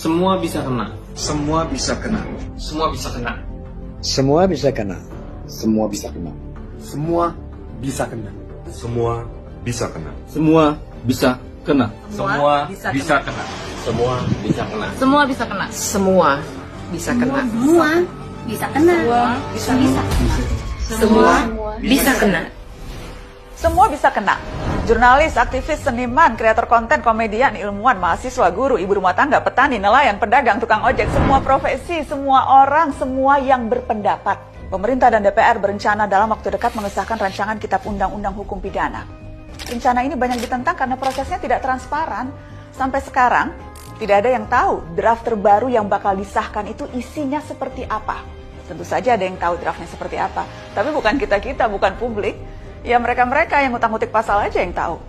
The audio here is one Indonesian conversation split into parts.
Semua bisa kena. Semua bisa kena. Semua bisa kena. Semua bisa kena. Semua bisa kena. Semua bisa kena. Semua bisa kena. Semua bisa kena. Semua bisa kena. Semua bisa kena. Semua bisa kena. Semua bisa kena. Semua bisa kena. Semua bisa kena. Semua bisa kena. Jurnalis, aktivis, seniman, kreator konten, komedian, ilmuwan, mahasiswa, guru, ibu rumah tangga, petani, nelayan, pedagang, tukang ojek, semua profesi, semua orang, semua yang berpendapat. Pemerintah dan DPR berencana dalam waktu dekat mengesahkan rancangan Kitab Undang-Undang Hukum Pidana. Rencana ini banyak ditentang karena prosesnya tidak transparan. Sampai sekarang, tidak ada yang tahu draft terbaru yang bakal disahkan itu isinya seperti apa. Tentu saja ada yang tahu draftnya seperti apa, tapi bukan kita-kita, bukan publik. Ya mereka-mereka yang ngutang-ngutik pasal aja yang tahu.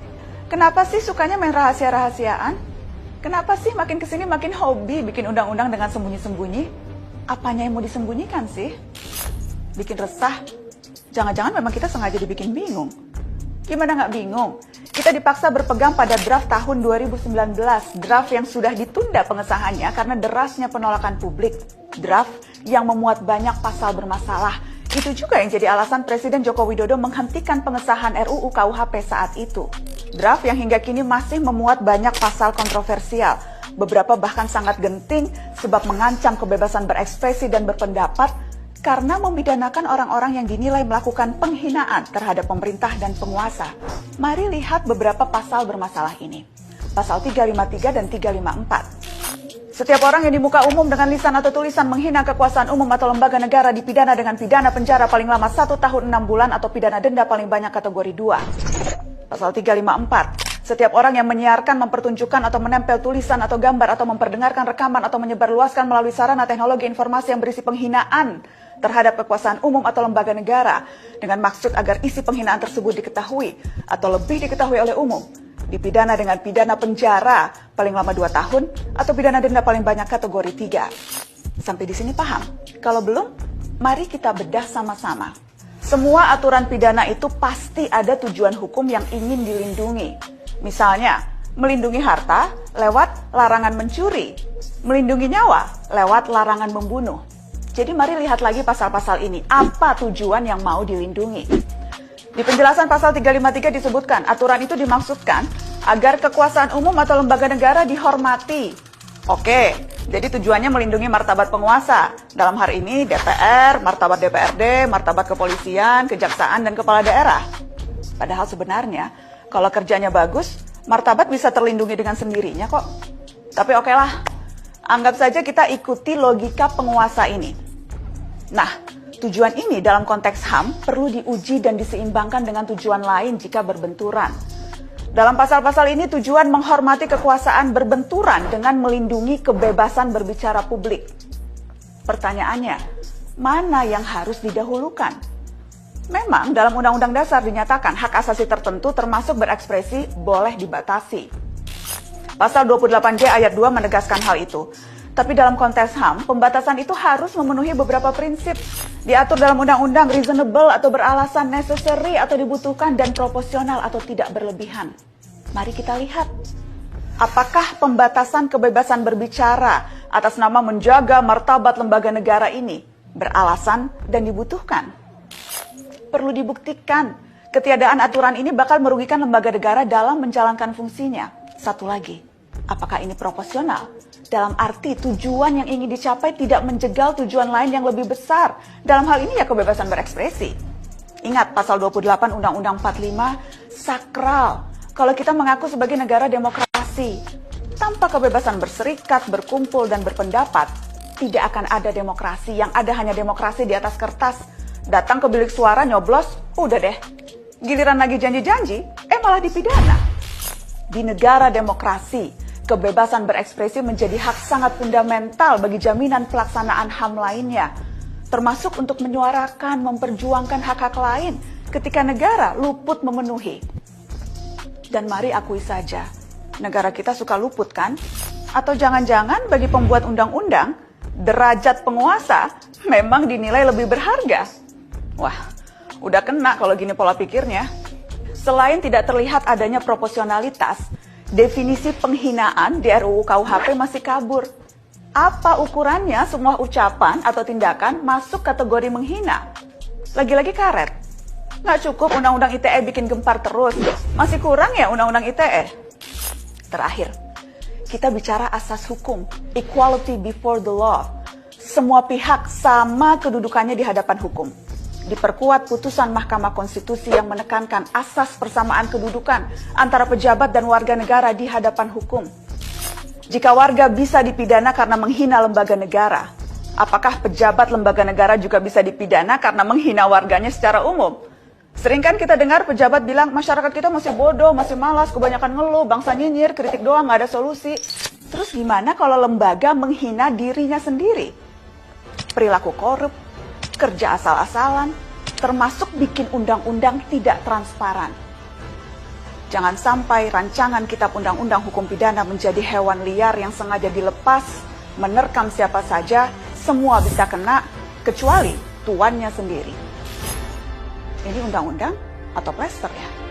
Kenapa sih sukanya main rahasia-rahasiaan? Kenapa sih makin kesini makin hobi bikin undang-undang dengan sembunyi-sembunyi? Apanya yang mau disembunyikan sih? Bikin resah? Jangan-jangan memang kita sengaja dibikin bingung. Gimana nggak bingung? Kita dipaksa berpegang pada draft tahun 2019, draft yang sudah ditunda pengesahannya karena derasnya penolakan publik. Draft yang memuat banyak pasal bermasalah. Itu juga yang jadi alasan Presiden Joko Widodo menghentikan pengesahan RUU KUHP saat itu. Draft yang hingga kini masih memuat banyak pasal kontroversial. Beberapa bahkan sangat genting sebab mengancam kebebasan berekspresi dan berpendapat karena memidanakan orang-orang yang dinilai melakukan penghinaan terhadap pemerintah dan penguasa. Mari lihat beberapa pasal bermasalah ini. Pasal 353 dan 354. Setiap orang yang di muka umum dengan lisan atau tulisan menghina kekuasaan umum atau lembaga negara dipidana dengan pidana penjara paling lama 1 tahun 6 bulan atau pidana denda paling banyak kategori 2. Pasal 354. Setiap orang yang menyiarkan, mempertunjukkan atau menempel tulisan atau gambar atau memperdengarkan rekaman atau menyebarluaskan melalui sarana teknologi informasi yang berisi penghinaan terhadap kekuasaan umum atau lembaga negara dengan maksud agar isi penghinaan tersebut diketahui atau lebih diketahui oleh umum, dipidana dengan pidana penjara paling lama 2 tahun atau pidana denda paling banyak kategori 3. Sampai di sini paham? Kalau belum, mari kita bedah sama-sama. Semua aturan pidana itu pasti ada tujuan hukum yang ingin dilindungi. Misalnya, melindungi harta lewat larangan mencuri, melindungi nyawa lewat larangan membunuh. Jadi mari lihat lagi pasal-pasal ini, apa tujuan yang mau dilindungi. Di penjelasan pasal 353 disebutkan, aturan itu dimaksudkan agar kekuasaan umum atau lembaga negara dihormati. Oke, jadi tujuannya melindungi martabat penguasa. Dalam hal ini DPR, martabat DPRD, martabat kepolisian, kejaksaan, dan kepala daerah. Padahal sebenarnya, kalau kerjanya bagus, martabat bisa terlindungi dengan sendirinya kok. Tapi oke lah, anggap saja kita ikuti logika penguasa ini. Nah, tujuan ini dalam konteks HAM perlu diuji dan diseimbangkan dengan tujuan lain jika berbenturan. Dalam pasal-pasal ini tujuan menghormati kekuasaan berbenturan dengan melindungi kebebasan berbicara publik. Pertanyaannya, mana yang harus didahulukan? Memang dalam Undang-Undang Dasar dinyatakan hak asasi tertentu termasuk berekspresi boleh dibatasi. Pasal 28D ayat 2 menegaskan hal itu. Tapi dalam konteks HAM, pembatasan itu harus memenuhi beberapa prinsip. Diatur dalam undang-undang reasonable atau beralasan, necessary atau dibutuhkan, dan proporsional atau tidak berlebihan. Mari kita lihat. Apakah pembatasan kebebasan berbicara atas nama menjaga martabat lembaga negara ini beralasan dan dibutuhkan? Perlu dibuktikan, ketiadaan aturan ini bakal merugikan lembaga negara dalam menjalankan fungsinya. Satu lagi, apakah ini proporsional? Dalam arti tujuan yang ingin dicapai tidak menjegal tujuan lain yang lebih besar. Dalam hal ini ya kebebasan berekspresi. Ingat pasal 28 Undang-Undang 45 sakral. Kalau kita mengaku sebagai negara demokrasi, tanpa kebebasan berserikat, berkumpul, dan berpendapat, tidak akan ada demokrasi. Yang ada hanya demokrasi di atas kertas. Datang ke bilik suara, nyoblos, udah deh. Giliran lagi janji-janji, malah dipidana. Di negara demokrasi, kebebasan berekspresi menjadi hak sangat fundamental bagi jaminan pelaksanaan HAM lainnya, termasuk untuk menyuarakan, memperjuangkan hak-hak lain ketika negara luput memenuhi. Dan mari akui saja, negara kita suka luput kan? Atau jangan-jangan bagi pembuat undang-undang, derajat penguasa memang dinilai lebih berharga? Wah, udah kena kalau gini pola pikirnya. Selain tidak terlihat adanya proporsionalitas, definisi penghinaan di RUU KUHP masih kabur. Apa ukurannya semua ucapan atau tindakan masuk kategori menghina? Lagi-lagi karet. Nggak cukup undang-undang ITE bikin gempar terus. Masih kurang ya undang-undang ITE? Terakhir, kita bicara asas hukum, equality before the law. Semua pihak sama kedudukannya di hadapan hukum. Diperkuat putusan Mahkamah Konstitusi yang menekankan asas persamaan kedudukan antara pejabat dan warga negara di hadapan hukum. Jika warga bisa dipidana karena menghina lembaga negara, apakah pejabat lembaga negara juga bisa dipidana karena menghina warganya secara umum? Sering kan kita dengar pejabat bilang, masyarakat kita masih bodoh, masih malas, kebanyakan ngeluh, bangsa nyinyir, kritik doang, nggak ada solusi. Terus gimana kalau lembaga menghina dirinya sendiri? Perilaku korup, kerja asal-asalan, termasuk bikin undang-undang tidak transparan. Jangan sampai rancangan kitab undang-undang hukum pidana menjadi hewan liar yang sengaja dilepas, menerkam siapa saja, semua bisa kena, kecuali tuannya sendiri. Ini undang-undang atau plester ya?